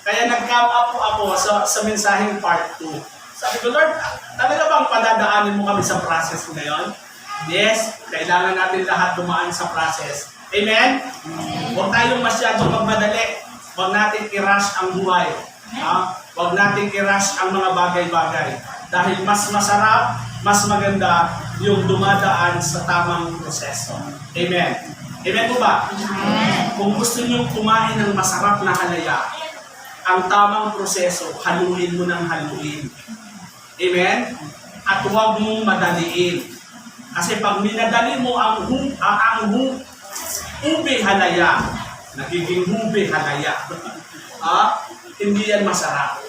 Kaya nag-come up po ako sa mensaheng part 2. Sabi ko, Lord, talaga bang padadaanin mo kami sa process ngayon? Yes, kailangan natin lahat dumaan sa process. Amen? Huwag tayong masyadong magmadali. Huwag natin i-rush ang buhay. Huwag natin i-rush ang mga bagay-bagay. Dahil mas masarap, mas maganda yung dumadaan sa tamang proseso. Amen? Amen po ba? Amen. Kung gusto nyo kumain ng masarap na halaya, ang tamang proseso, haluin mo ng haluin. Amen? At huwag mong madaliin. Kasi pag minadali mo ang ube halaya, nagiging ube halaya. Hindi yan masarap.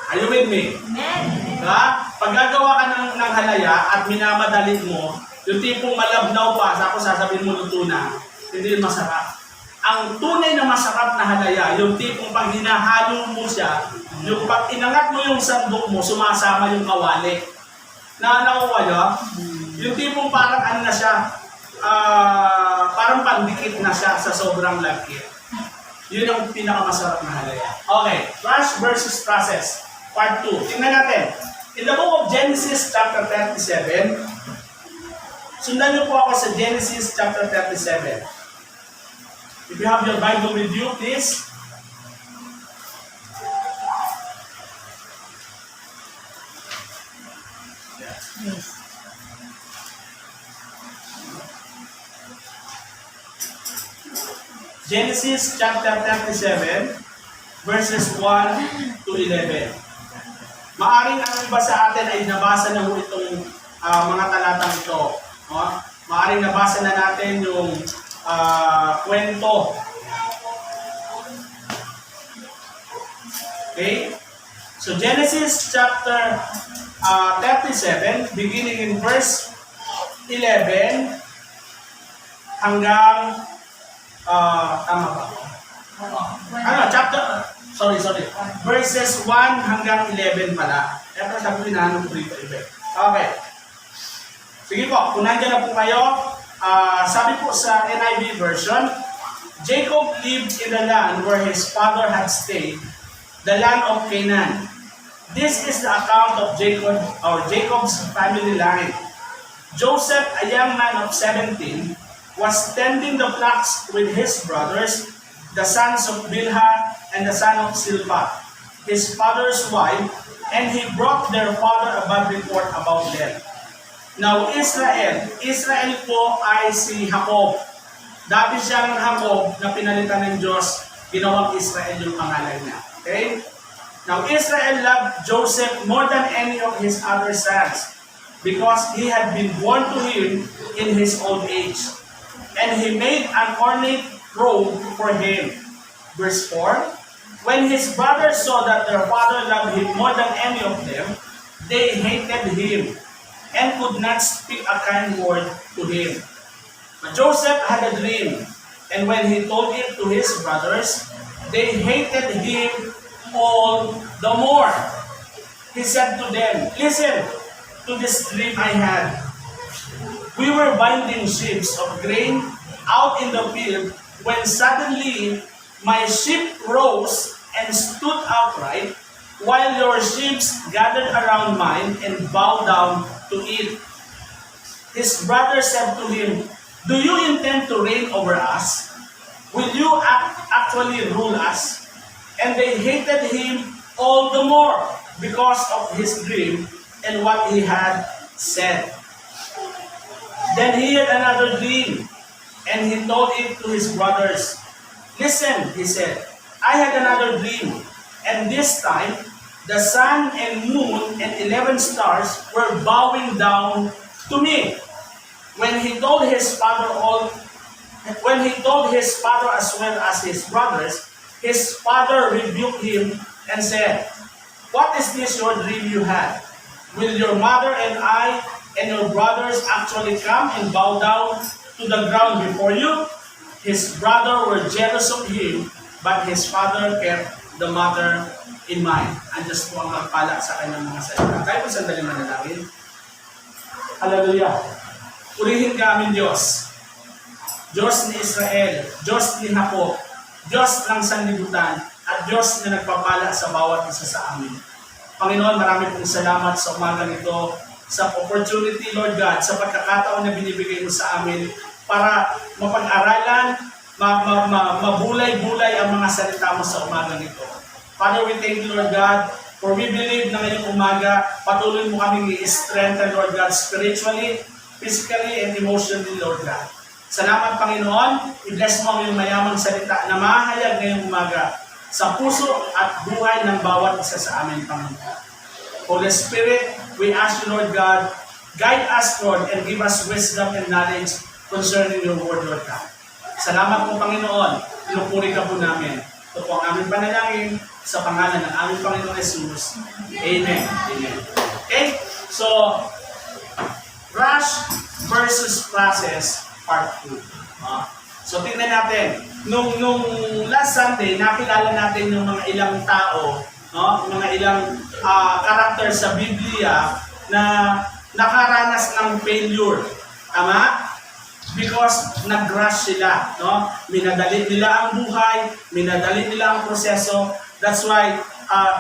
Are you with me? Amen. Pag gagawa ka ng halaya at minamadali mo, yung tipong malabnaw pa, tapos sasabihin mo luto na, hindi masarap. Ang tunay na masarap na halaya, yung tipong pag hinahalo mo siya, yung pag inangat mo yung sandok mo, sumasama yung kawali. Naanaw kayo? Yung tipong parang ano na siya, parang pandikit na siya sa sobrang lagkit. Yun ang pinakamasarap na halaya. Okay, rush versus process. Part 2. Tingnan natin. In the book of Genesis chapter 37, sundan niyo po ako sa Genesis chapter 37. If you have your Bible with you, please. Yes. Genesis chapter 37, verses 1 to 11. Maaring ang iba sa atin ay nabasa na ho itong mga talatang ito. Maaring nabasa na natin yung kwento. Okay? So Genesis chapter 37, beginning in verse 11 hanggang tama ba? Verses 1 hanggang 11 pala. Ito sabi ko hinahanap ko dito. Okay. Sige po, kung nandiyan na po kayo, sabi po sa NIV version, Jacob lived in the land where his father had stayed, the land of Canaan. This is the account of Jacob's family line. Joseph, a young man of 17, was tending the flocks with his brothers, the sons of Bilhah and the son of Silpah, his father's wife, and he brought their father a bad report about them. Now Israel po ay si Jacob. Dati siya ng Jacob na pinalitan ng Diyos, ginawang Israel yung pangalan niya. Okay? Now Israel loved Joseph more than any of his other sons, because he had been born to him in his old age. And he made an ornate robe for him. Verse 4, when his brothers saw that their father loved him more than any of them, they hated him and could not speak a kind word to him. But Joseph had a dream, and when he told it to his brothers, they hated him all the more. He said to them, listen to this dream I had. We were binding sheaves of grain out in the field when suddenly my sheep rose and stood upright, while your sheep gathered around mine and bowed down to eat. His brother said to him, do you intend to reign over us? Will you actually rule us? And they hated him all the more because of his dream and what he had said. Then he had another dream, and he told it to his brothers. Listen, he said, I had another dream, and this time the sun and moon and 11 stars were bowing down to me. When he told his father as well as his brothers, his father rebuked him and said, what is this your dream you had? Will your mother and I and your brothers actually come and bow down to the ground before you? His brother were jealous of him, but his father kept the matter in mind. Andiyan po ang magpala sa kanyang mga salita. Tayo po sandali manalangin. Hallelujah. Purihin ka amin Diyos. Diyos ni Israel, Diyos ni Jacob, Diyos ng sanlibutan, at Diyos na nagpapala sa bawat isa sa amin. Panginoon, marami pong salamat sa umaga nito, sa opportunity, Lord God, sa pagkakataon na binibigay mo sa amin para mapag-aralan, mabulay-bulay ang mga salita mo sa umaga nito. Father, we thank you, Lord God, for we believe na ngayong umaga, patuloy mo kaming i-strengthen, Lord God, spiritually, physically, and emotionally, Lord God. Salamat, Panginoon. I-bless mo ang iyong mayamang salita na mahayag ngayong umaga sa puso at buhay ng bawat isa sa amin, Panginoon. Holy Spirit, we ask you, Lord God, guide us, Lord, and give us wisdom and knowledge concerning your word, Lord God. Salamat po, Panginoon. Pinupuri ka po namin. Ito po ang aming panalangin sa pangalan ng aming Panginoon Jesus. Amen. Amen. Okay? So, rush versus process, part 2. So, tingnan natin. Nung last Sunday, nakilala natin yung mga ilang tao, mga ilang karakter sa Biblia na nakaranas ng failure. Tama? Because nag-rush sila. Minadali nila ang buhay, minadali nila ang proseso. That's why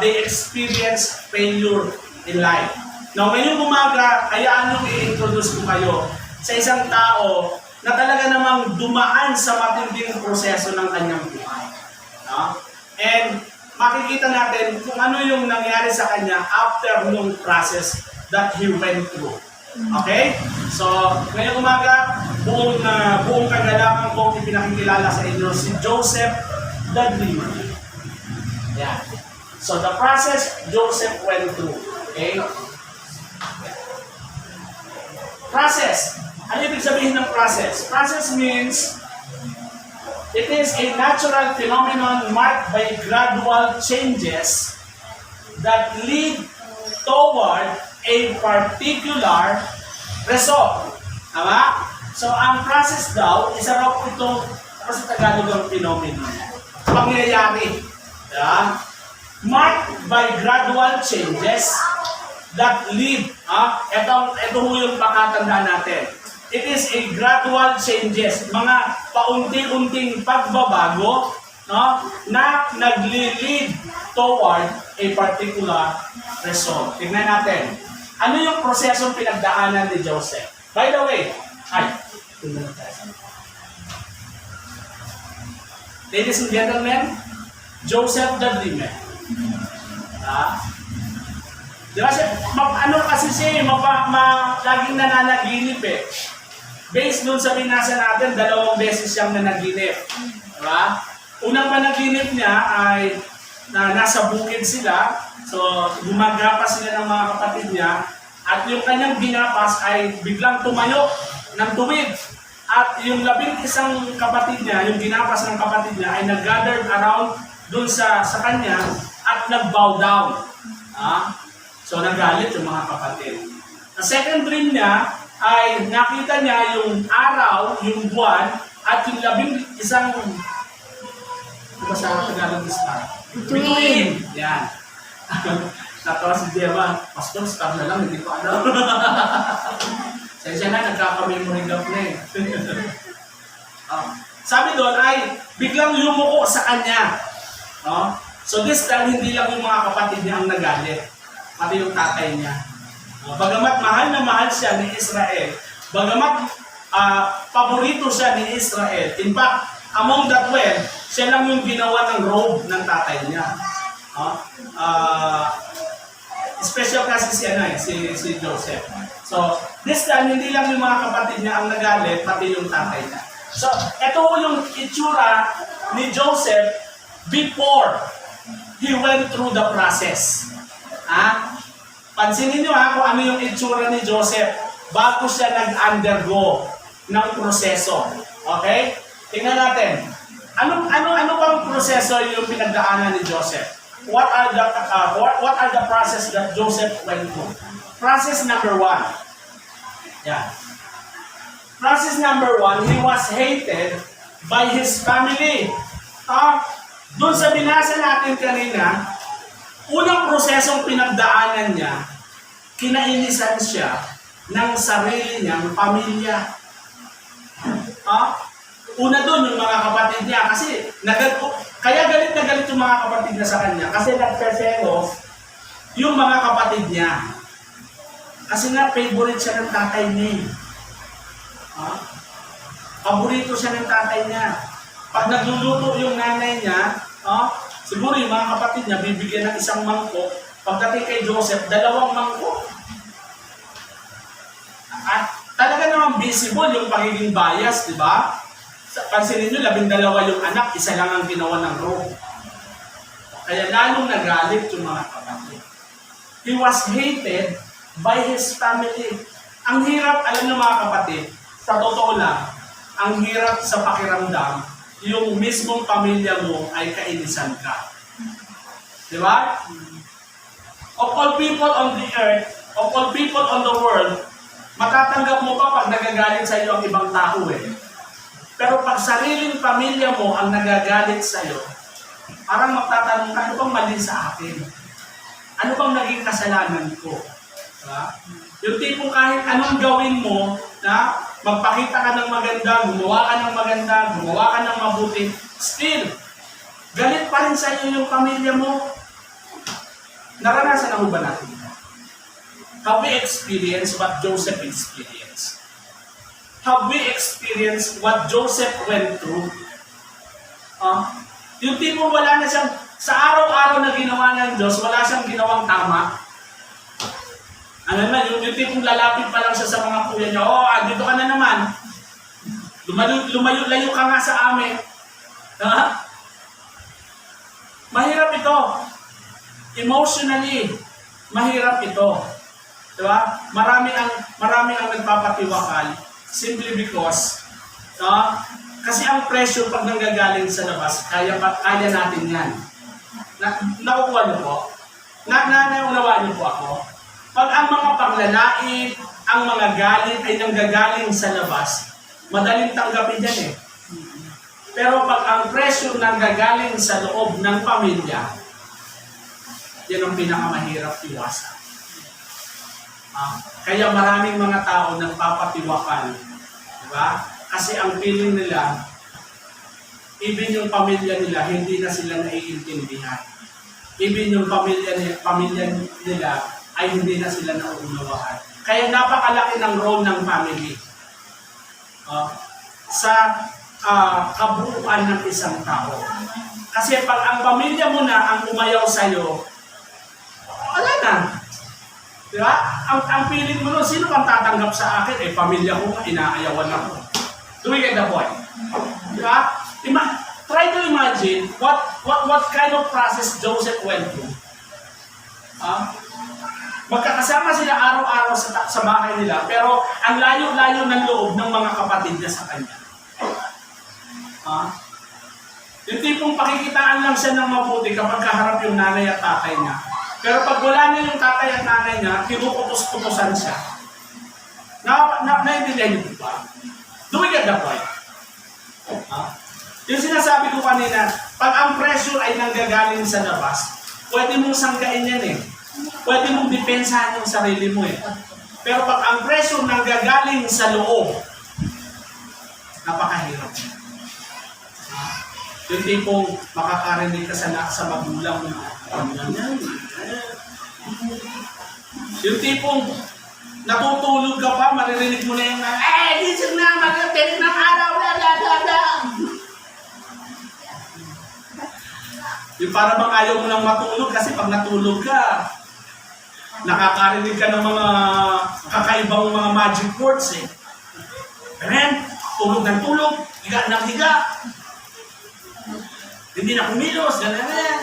they experience failure in life. Now, ngayong umaga, hayaan nyo i-introduce ko kayo sa isang tao na talaga namang dumaan sa matinding proseso ng kanyang buhay. And makikita natin kung ano yung nangyari sa kanya after nung process that he went through. Okay? So, ngayong umaga, buong kagalakan ko ipinakikilala sa inyo si Joseph the Dreamer. Yeah. So, the process Joseph went through. Okay? Process. Ano ibig sabihin ng process? Process means it is a natural phenomenon marked by gradual changes that lead toward a particular result. Tama? So, ang process daw, isa raw po itong, sa Tagalog ang phenomenon. Pangyayari. Yeah? Marked by gradual changes that lead. Ito ho yung pakatandaan natin. It is a gradual changes, mga paunti-unting pagbabago, na nagli-lead toward a particular result. Tingnan natin. Ano yung prosesong pinagdaanan ni Joseph? By the way, tingnan natin. Ladies and gentlemen, Joseph the Dreamer. Diba siya, ano kasi siya, laging nananaginip eh. Based dun sa binasa natin, 2 beses siyang nanaginip. Diba? Unang panaginip niya ay na nasa bukid sila, so gumagapas sila ng mga kapatid niya, at yung kanyang ginapas ay biglang tumayo ng tuwid. At yung 11 kapatid niya, yung ginapas ng kapatid niya ay nag-gathered around dun sa kanya at nag-bow down. So nagalit yung mga kapatid. Ang second dream niya ay nakita niya yung araw, yung buwan, at yung 11 diba sa Tagalog is bituin. Yan. Natawa si Deva, Pastor, stop na lang, hindi ko alam. Sensya na, nagkaka-memory gap na eh. Sabi doon ay biglang yumuko sa kanya. So this time, hindi lang yung mga kapatid niya ang nagalit, pati yung tatay niya. Bagamat mahal na mahal siya ni Israel, bagamat paborito siya ni Israel, in fact, among the 12, siya lang yung ginawa ng robe ng tatay niya. Special kasi si Joseph. So, this time, hindi lang yung mga kapatid niya ang nagalit, pati yung tatay niya. So, ito yung itsura ni Joseph before he went through the process. Pansinin nyo kung ano yung itsura ni Joseph bago siya nag-undergo ng proseso. Okay? Tingnan natin. Ano bang proseso yung pinagdaanan ni Joseph? What are the process that Joseph went through? Process number 1. Yeah. Process number 1, he was hated by his family. Doon sa binasa natin kanina, unang prosesong pinagdaanan niya, kinainisan siya ng sarili niyang pamilya. Una doon yung mga kapatid niya kasi kaya galit na galit yung mga kapatid niya sa kanya kasi nagseselos yung mga kapatid niya. Kasi nga favorite siya ng tatay niya. Paborito siya ng tatay niya. Pag nagluluto yung nanay niya, siguro yung mga kapatid niya bibigyan ng isang mangkok. Pagdating kay Joseph, 2 mangkok. At talaga namang visible yung pagiging bias, di ba? Pansinin nyo, 12 yung anak, isa lang ang ginawa ng Rome. Kaya lalong nagalit yung mga kapatid. He was hated by his family. Ang hirap, alam ng mga kapatid, sa totoo lang, ang hirap sa pakiramdam, yung mismong pamilya mo ay kainisan ka. Di ba? Of all people on the earth, of all people on the world, matatanggap mo pa pag nagagalit sa iyo ang ibang tao eh. Pero pag sariling pamilya mo ang nagagalit sa iyo, parang magtatanong ka, ano bang mali sa akin? Ano bang naging kasalanan ko? Diba? Yung tipong kahit anong gawin mo, na magpakita ka ng maganda, gumawa ka ng maganda, gumawa ka ng mabuti, still, galit pa rin sa iyo yung pamilya mo. Naranasan na mo ba natin? Have we experienced what Joseph experienced? Have we experienced what Joseph went through? Yung tipong wala na siyang, sa araw-araw na ginawa ng Diyos, wala siyang ginawang tama. Ano naman, yung tipong lalapit pa lang siya sa mga kuya niya, dito ka na naman. Lumayo-layo ka nga sa amin. Mahirap ito. Emotionally, mahirap ito. Diba? Marami ang nagpapatiwakal simply because kasi ang pressure pag nanggagaling sa labas, kaya natin yan. Nakukuha niyo po? Naunawaan niyo po ako? Pag ang mga paglalait, ang mga galit ay nanggagaling sa labas, madaling tanggapin yan eh. Pero pag ang pressure nanggagaling sa loob ng pamilya, yan ang pinakamahirap iwasan. Kaya maraming mga tao nagpapatiwakal. Diba? Kasi ang feeling nila, even yung pamilya nila, hindi na sila naiintindihan. Even yung pamilya nila, ay hindi na sila nauunawaan. Kaya napakalaki ng role ng family sa kabuuan ng isang tao. Kasi pag ang pamilya mo na ang umayaw sa'yo, wala na. Diba? Ang feeling mo nun, sino bang tatanggap sa akin? Pamilya ko nga, inaayawan ako. Do we get the point? Diba? Try to imagine what kind of process Joseph went through. Magkakasama sila araw-araw sa bahay nila, pero ang layo-layo ng loob ng mga kapatid niya sa kanya. Yung tipong pakikitaan lang siya ng mabuti kapag kaharap yung nanay at tatay niya. Pero pag wala na yung tatay at nanay niya, kinukutos-kutosan siya. Naintindihan niyo ba? Do we get the point? Yung sinasabi ko kanina, pag ang pressure ay nanggagaling sa labas, pwede mong sanggain yan eh. Pwede mong depensahan yung sarili mo eh. Pero pag ang pressure nanggagaling sa loob, napakahirap. Yung tipong makakarinig ka sa magulang mo. Yung tipong natutulog ka pa, maririnig mo na yung gising na, magkakit ng araw, yung para bang ayaw mo nang matulog kasi pag natulog ka, nakakarinig ka ng mga kakaibang mga magic words eh. Amen? Tulog ng tulog, higa ng higa. Hindi na kumilos, gano'n.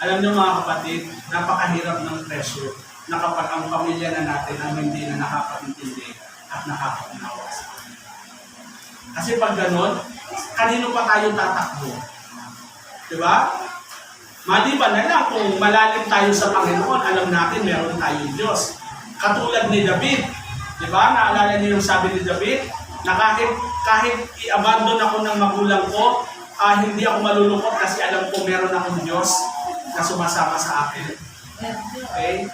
Alam niyo mga kapatid, napakahirap ng pressure na kapag ang pamilya na natin ang hindi na nakakaintindi at nakakaunawa sa atin. Kasi pag gano'n, kanino pa tayo tatakbo? Diba? Maliban na lang kung malalim tayo sa Panginoon, alam natin meron tayong Diyos. Katulad ni David, diba? Naalala niyo yung sabi ni David, na kahit i-abandon ako ng magulang ko, hindi ako malulungkot kasi alam ko meron akong Diyos na sumasama sa akin. Okay?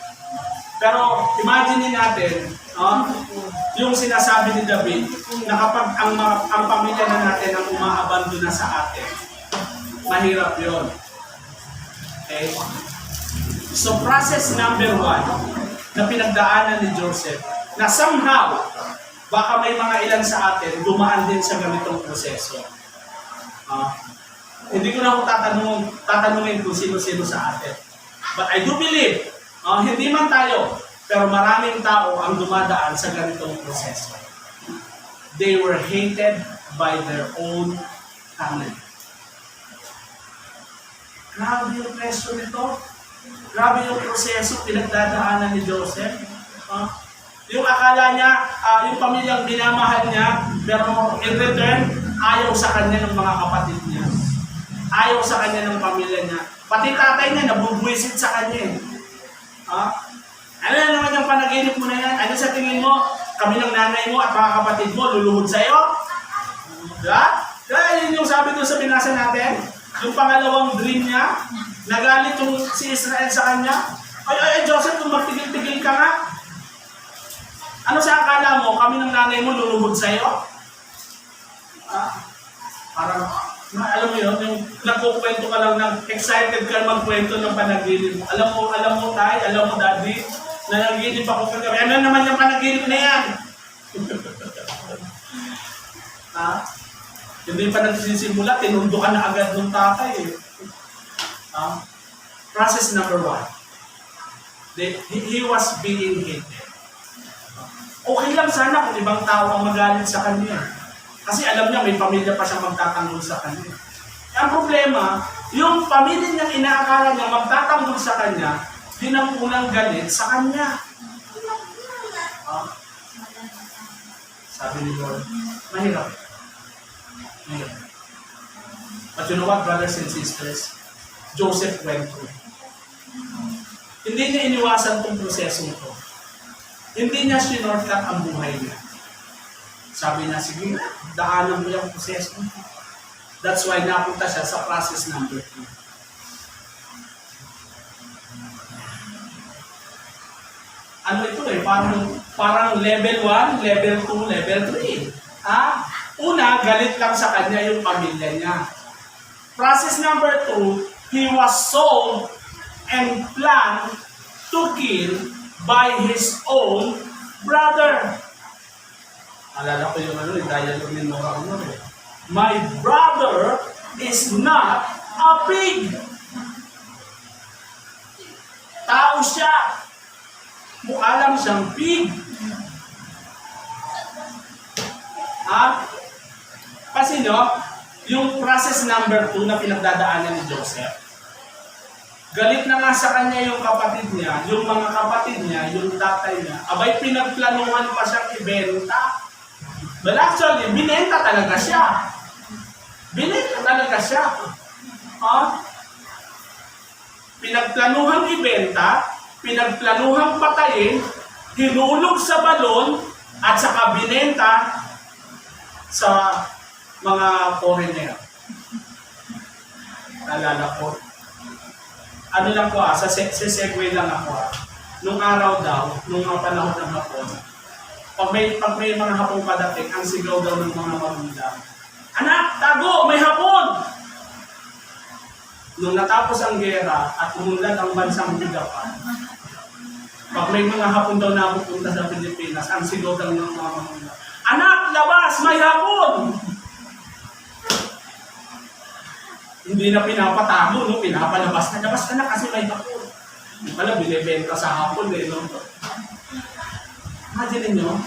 Pero imagine natin, Yung sinasabi ni David na kapag ang pamilya na natin ang umaabandona sa atin, mahirap yon. Okay? So process number 1 na pinagdaanan ni Joseph, na somehow, baka may mga ilan sa atin dumaan din sa ganitong proseso. Hindi ko na ako tatanungin kung sino-sino sa atin. But I do believe, hindi man tayo, pero maraming tao ang dumadaan sa ganitong proseso. They were hated by their own family. Grabe yung presyo nito. Grabe yung proseso pinagdadaanan ni Joseph. Yung akala niya, yung pamilyang binamahal niya, pero in return, ayaw sa kanya ng mga kapatid niya. Ayaw sa kanya ng pamilya niya. Pati tatay niya, nabubwisit sa kanya. Ano na naman yung panaginip mo na yan? Ano sa tingin mo? Kami ng nanay mo at mga kapatid mo, luluhod sa'yo? Diba? Kaya yun yung sabi doon sa binasa natin. Yung pangalawang dream niya, nagalit yung si Israel sa kanya. Ay, Joseph, kung magtigil-tigil ka nga. Ano sa akala mo? Kami ng nanay mo, luluhod sa'yo? Parang, alam mo yun, yung nagkukwento ka lang ng excited ka magkwento ng panaginip mo. Alam mo, tay, alam mo, daddy, nanaginip ako kagabi. Ano naman yung panaginip na yan? Hindi pa nagsisimula, tinundo ka na agad ng tatay. Process number 1. He was being hated. Okay lang sana kung ibang tao ang magalit sa kanya. Kasi alam niya, may pamilya pa siya magtatanggol sa kanya. Ang problema, yung pamilya niya inaakala niya magtatanggol sa kanya, din ang unang galit sa kanya. Sabi ni Lord, mahirap. But you know what, brothers and sisters? Joseph went through. Hindi niya iniwasan itong prosesong ito. Hindi niya sinortcut ang buhay niya. Sabi niya, sige, daanan mo yung proseso. That's why napunta siya sa process number 2. Ano ito parang level 1, level 2, level 3. Una, galit lang sa kanya yung pamilya niya. Process number 2, he was sold and planned to kill by his own brother. Alala ko yung dialogue ni Nora Honor. My brother is not a pig. Tao siya. Mukha lang siyang pig. Kasi yung process number 2 na pinagdadaanan ni Joseph, galit na nga sa kanya yung kapatid niya, yung mga kapatid niya, yung tatay niya, abay pinagplanuhan pa siyang ibenta. But actually, binenta talaga siya. Pinagplanuhan ibenta, pinagplanuhan patayin, hinulog sa balon, at saka binenta sa mga foreigner. Naalala ko. Ano lang po sa segue lang ako Nung araw daw, nung mga panahon ng hapon, pag may mga hapong padating, ang sigaw daw ng mga magulang, anak, tago, may hapon! Nung natapos ang gera at umunlad ang bansang Bigapan, pag may mga hapon daw na pupunta sa Pilipinas, ang sigaw daw ng mga magulang, anak, labas, may hapon! Hindi na pinapatago, no? Pinapalabas na. Labas ka na kasi may hapon. Hindi pala, binibenta sa hapon, no? Imagine nyo,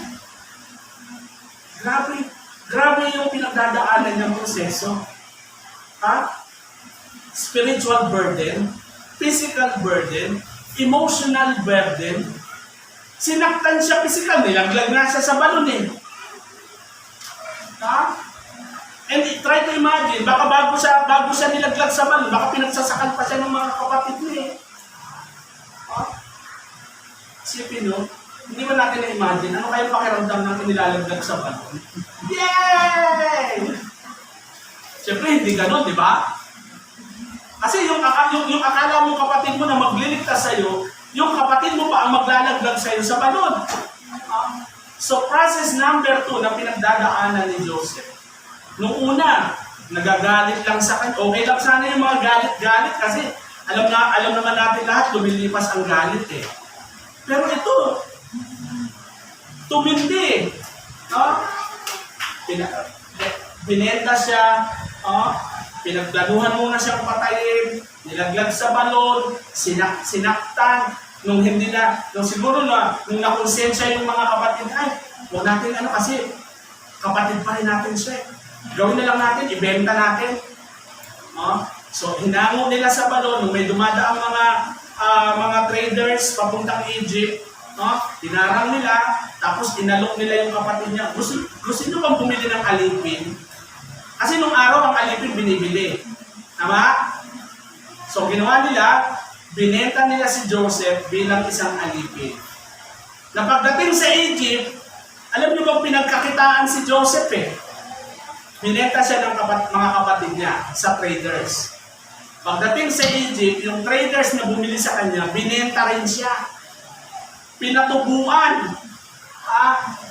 grabe yung pinagdadaanan ng proseso. Spiritual burden, physical burden, emotional burden. Sinaktan siya physical, nilaglag na siya sa balon And try to imagine, baka bago siya nilaglag sa balon, baka pinagsasakan pa siya ng mga kapatid niya. Isipin hindi ba natin na-imagine, ano kayong pakiramdam ng nilalaglag sa balon? Yay! Siyempre, hindi ganun, di ba? Kasi yung akala mo kapatid mo na magliligtas sa'yo, yung kapatid mo pa ang maglalaglag sa'yo sa balon. So process number 2 na pinagdadaanan ni Joseph. Nung una, nagagalit lang sa kanya. Okay lang sana yung mga galit-galit kasi alam naman natin lahat, lumilipas ang galit eh. Pero ito, tumindi. Binenta siya, pinagplanuhan muna siyang patayin, nilaglag sa balon, sinaktan, nung siguro nung nakonsensya yung mga kapatid, huwag natin kasi kapatid pa rin natin siya. Gawin na lang natin, ibenta natin. So, hinango nila sa balon, nung may dumadaang mga traders papuntang Egypt, tinarang nila, tapos inalok nila yung kapatid niya. Gusto nyo bang bumili ng alipin? Kasi nung araw, ang alipin binibili. Tama? So, ginawa nila, binenta nila si Joseph bilang isang alipin. Na pagdating sa Egypt, alam nyo bang pinagkakitaan si Joseph eh? Binenta siya ng mga kapatid niya sa traders. Pagdating sa Egypt, yung traders na bumili sa kanya, binenta rin siya. Pinatubuan.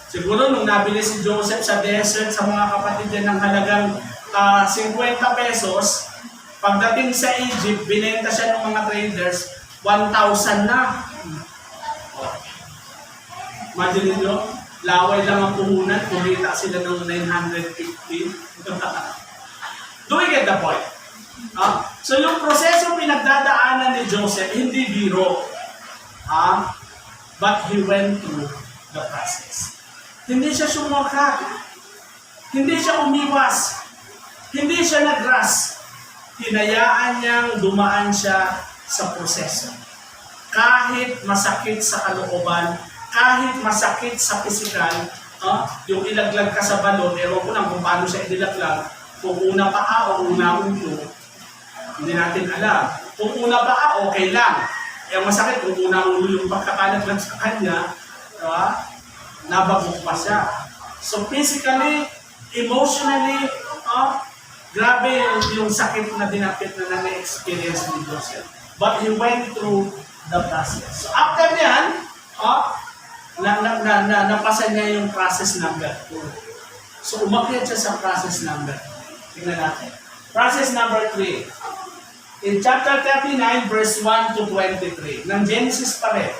Siguro nung nabili si Joseph sa desert sa mga kapatid niya ng halagang 50 pesos, pagdating sa Egypt, binenta siya ng mga traders, 1,000 na. Imagine nyo, laway lang ang puhunan, kumita sila ng 950. Do we get the point? So yung proseso pinagdadaanan ni Joseph, hindi biro. But he went through the process. Hindi siya sumuka. Hindi siya umiwas. Hindi siya nagras. Hinayaan niyang dumaan siya sa proseso. Kahit masakit sa kalooban, kahit masakit sa pisikal, yung ilaglag ka sa balon, ewan ko lang kung paano siya ilaglag. Kung una paa o una ulo, hindi natin alam. Kung una paa, okay lang. Yung masakit, kung una ulo yung pagkakalaglag sa kanya, nabagok pa siya. So physically, emotionally, grabe yung sakit na dinapit na na-experience ni Joseph. But he went through the process. So after yan, napasa niya yung process number 2. So umakyat siya sa process number 2. Tingnan natin. Process number 3. In chapter 39, verse 1 to 23. Ng Genesis pa rin.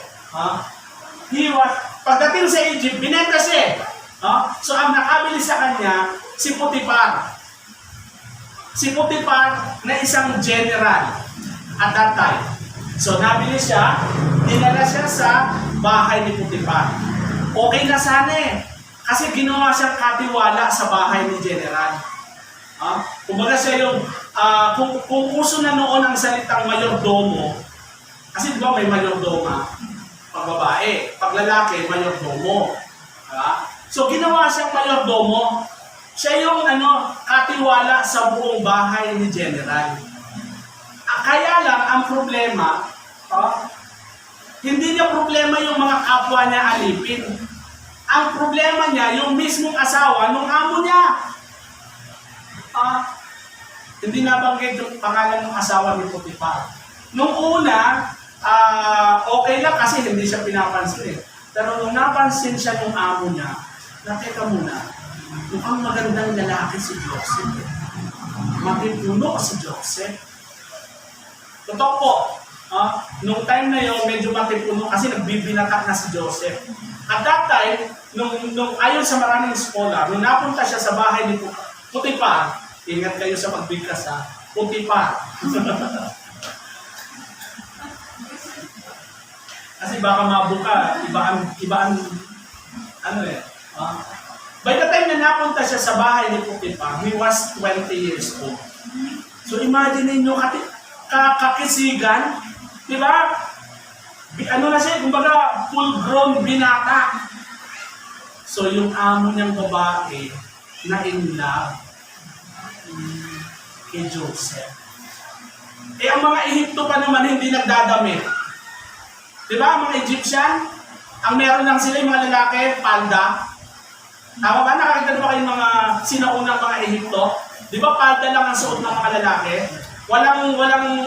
Pagdating sa Egypt, binenta siya. So ang nakabili sa kanya, si Potiphar. Si Potiphar na isang general at that time. So nabili siya, dinala siya sa bahay ni Potiphar. Okay na sana eh. Kasi ginawa siyang katiwala sa bahay ni general. Kumbaga siya yung, kung uso na noon ang salitang mayordomo, kasi di ba may mayordoma, pag babae, pag lalaki, mayordomo. So ginawa siyang mayordomo, siya yung katiwala sa buong bahay ni general. Kaya lang, ang problema, hindi niya problema yung mga kapwa niya alipin. Ang problema niya, yung mismong asawa nung amo niya. Hindi nabanggit yung pangalan ng asawa ni Potiphar. Nung una, okay lang kasi hindi siya pinapansin. Pero nung napansin siya ng amo niya, teka muna, mukhang magandang lalaki si Joseph. Makipuno si Joseph. Totoo po, nung time na yun, medyo makipuno kasi nagbibinata na si Joseph. At that time, nung ayon sa maraming scholar, nung napunta siya sa bahay ni Potiphar, ingat kayo sa pagbigkas Potiphar. Kasi baka mabuka, ibaan, by the time na napunta siya sa bahay ni Potiphar, he was 20 years old. So imagine niyo kakisigan, di ba? Na siya, kumbaga full-grown binata. So yung amo niyang babae na in love kay Joseph. Ang mga Ehipto pa naman hindi nagdadamit. Di ba, mga Egyptian, ang meron lang sila yung mga lalaki, palda. Tama ba? Nakakita na ba kayong mga sinaunang mga Ehipto? Di ba, palda lang ang suot ng mga lalaki? Walang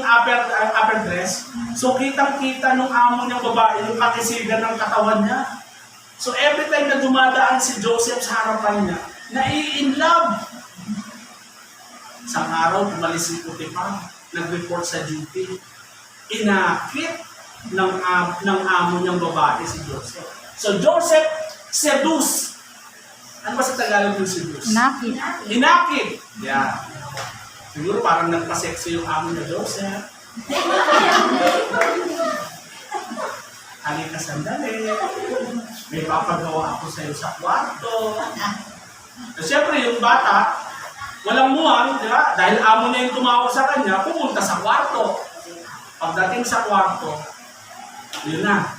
upper dress. So, kitang-kita nung amo niyang babae, yung kakisigan ng katawan niya. So every time na dumadaan si Joseph sa harapan niya, nai-in love. Isang araw, umalis si Potiphar, nag-report sa duty. Inakit ng amo niyang babae si Joseph. So Joseph seduce. Ano ba sa Tagalog yung seduce? Nakit. Inakit. Yeah. Siguro parang nagpa-sexy yung amo niya, Joseph. Halika sandali. May papagawa ako sa iyo sa kwarto. Siyempre, yung bata, walang muwang, di ba? Dahil amo na yung tumawag sa kanya, pumunta sa kwarto. Pagdating sa kwarto, yun na,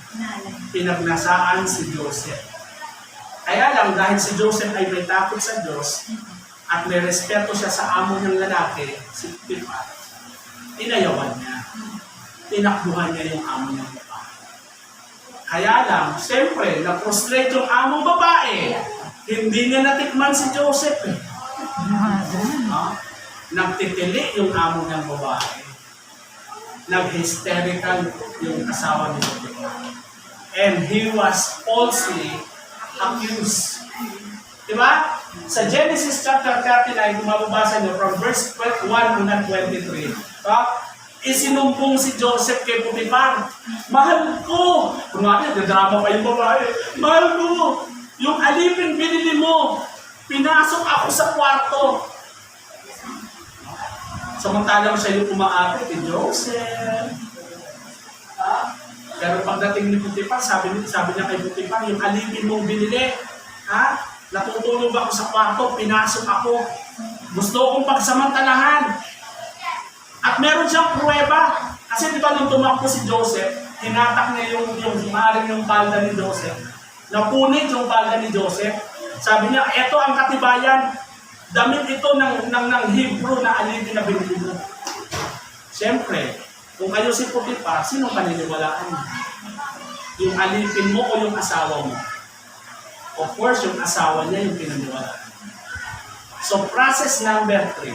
pinagnasaan si Joseph. Kaya lang, dahil si Joseph ay may takot sa Diyos, at may respeto siya sa amo niyang lalaki, si Potiphar, inayawan niya. Tinakbuhan niya yung amo niyang babae. Kaya lang, siyempre, na-frustrate yung among babae. Hindi niya natikman si Joseph eh. Nagtitili yung amo niyang babae. Nag-hysterical yung asawa ni Potiphar. And he was falsely accused. Diba? Sa Genesis chapter 39, kung mababasa nyo, from verse 1 hanggang 23, isinumpong si Joseph kay Potiphar. Mahal ko! Kung nga drama pa yung babae. Mahal ko! Yung alipin binili mo, pinasok ako sa kwarto. Samantalang siya yung umaakit kay Joseph. Pero pagdating ni Potiphar, sabi niya kay Potiphar, yung alipin mong binili, natutulog ako sa kwarto, pinasok ako. Gusto kong pagsamantalahan. At meron siyang pruweba. Kasi di ba nung tumakbo si Joseph, hinatak niya maaaring yung palda ni Joseph. Napunit yung palda ni Joseph. Sabi niya, eto ang katibayan. Damit ito ng Hebrew na alipin na binili mo. Siyempre, kung kayo si Potiphar, sino paniniwalaan mo? Yung alipin mo o yung asawa mo? Of course, yung asawa niya yung pinaniwalaan. So, process number 3.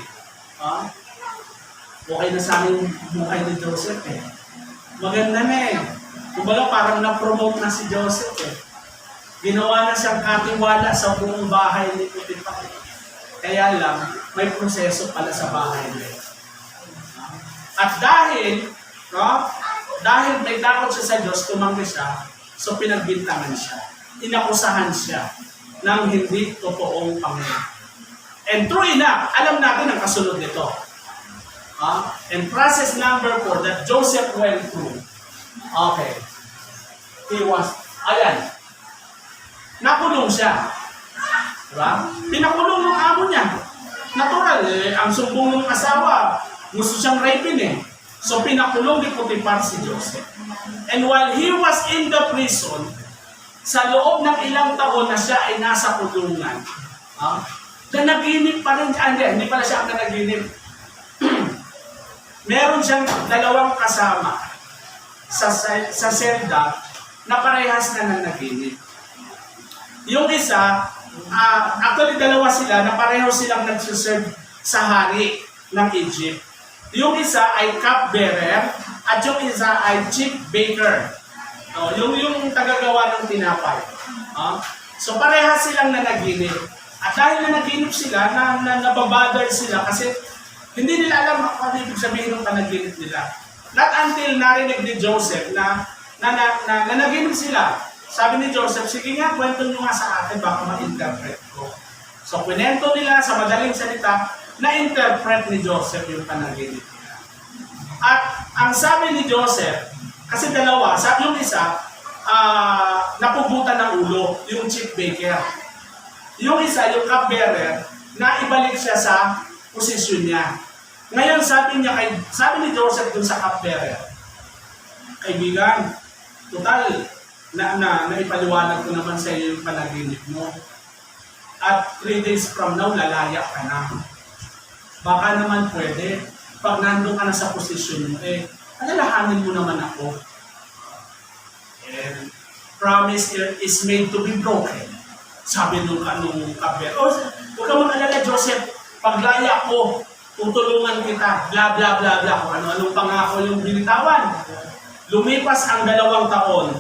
Okay na sa akin yung buhay ni Joseph eh. Maganda na eh. Kumbaga parang na-promote na si Joseph eh. Ginawa na siyang katiwala sa buong bahay ni Potiphar. Kaya lang, may proseso pala sa bahay niya. At dahil may takot siya sa Diyos, tumanggi siya, so pinagbintangan siya. Inakusahan siya ng hindi totoong Panginoon. And true enough, alam natin ang kasunod nito. And process number 4 that Joseph went through. Okay. Nakulong siya. Diba? Pinakulong ng amo niya. Natural ang sumbong ng asawa, gusto siyang rapin eh. So pinakulong ni Potiphar si Joseph. And while he was in the prison, sa loob ng ilang taon na siya ay nasa kulungan, nanaginip pa rin, hindi pala siya ang nanaginip. Meron siyang dalawang kasama sa selda na parehas na nanaginip. Yung isa, actually dalawa sila na pareho silang nagsuserve sa hari ng Egypt. Yung isa ay cupbearer at yung isa ay chief baker. Yung tagagawa ng tinapay. So parehas silang nanaginip. At dahil nanaginip sila, nababother sila kasi hindi nila alam kung ano ibig sabihin ng panaginip nila. Not until narinig ni Joseph na nanaginip sila. Sabi ni Joseph, sige nga, kwento nyo nga sa akin, baka ma-interpret ko. So, kwento nila sa madaling salita, na-interpret ni Joseph yung panaginip nila. At ang sabi ni Joseph, kasi dalawa, yung isa, napubutan ng ulo, yung chief baker. Yung isa, yung cupbearer, na ibalik siya sa posisyon niya. Ngayon, sabi ni Joseph dun sa cupbearer, kaibigan, total, naipaliwanag ko naman sa iyo yung panaginip mo. At 3 days from now, lalaya ka na. Baka naman pwede, pag nandun ka na sa posisyon mo, alalahanin mo naman ako. And promise is made to be broken. Sabi nung cupbearer, huwag ka mag-alala, Joseph, paglaya ko, tutulungan kita, bla bla bla bla, kung ano-anong pangako yung binitawan. Lumipas ang 2 taon.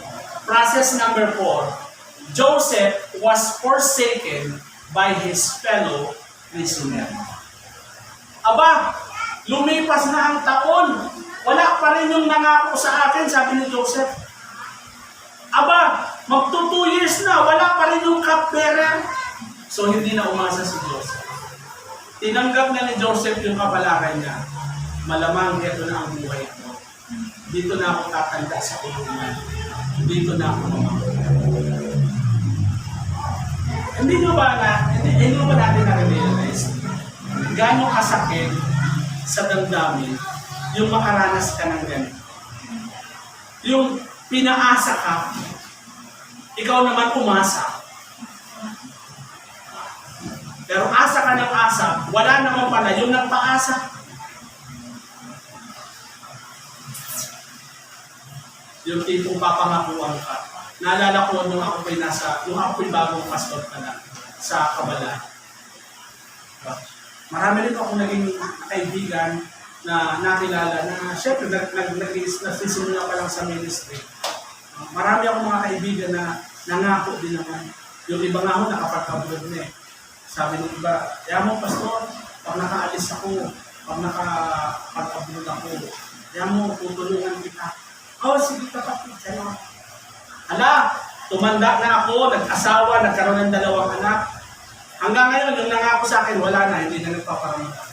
Process number 4, Joseph was forsaken by his fellow prisoner. Aba, lumipas na ang taon. Wala pa rin yung nangako sa akin, sabi ni Joseph. Aba, magto 2 years na, wala pa rin yung cupbearer. So, hindi na umasa si Joseph. Tinanggap na ni Joseph yung kapalaran niya. Malamang ito na ang buhay ko. Dito na ako tatanda sa kulungan. Dito na ako mamamatay. Hindi nyo ba natin na-realize gano'ng kasakit sa damdamin yung makaranas ka ng ganito? Yung pinaasa ka, ikaw naman umasa. Pero asa ka ng asa, wala naman pala yung nagpaasa. Yung tipong papangakuan ka. Naalala ko nung ako po'y bagong pastor pa lang sa Kabala. Marami rin ako naging kaibigan na nakilala na syempre nagsisimula pa lang sa ministry. Marami akong mga kaibigan na nangako din naman. Yung iba nga ako nakapag-abroad na eh. Sabi ng iba, kaya mo pastor, pag nakaalis ako, pag nakapag-abroad ako, kaya mo tutulungan kita. Oh, sige kapatid, sa'yo. Hala, tumanda na ako, nag-asawa, nagkaroon ng 2 anak. Hanggang ngayon, yung nangako sa akin, wala na, hindi na nagpaparamdam.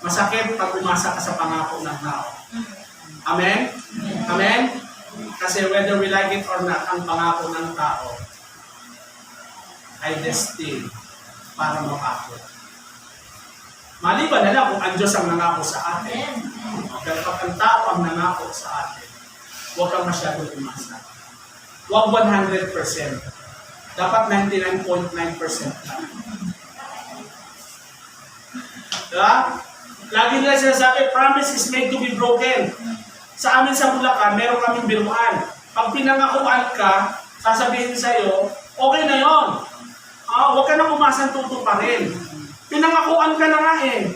Masakit pag umasa ka sa pangako ng tao. Amen? Amen? Kasi whether we like it or not, ang pangako ng tao ay destined para mapako. Maliban na lang kung ang Diyos ang nangako sa atin. Pero pag ang tao ang nangako sa atin, huwag kang masyadong umasa. Huwag 100%. Dapat 99.9% lang. Diba? Lagi nila sinasabi, promise is made to be broken. Sa amin sa Bulacan, meron kaming biruan. Pag pinangakuan ka, sasabihin sa'yo, okay na yon. Huwag ka nang umasang tutuparin. Pinangakuan ka na nga eh.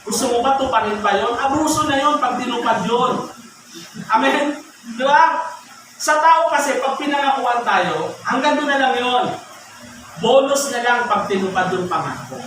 Gusto mo ba tuparin pa yon? Abuso na yon pag tinupad yon. Amen? Diba? Sa tao kasi, pag pinangakuan tayo, hanggang doon na lang yon. Bonus na lang pag tinupad yung pangako.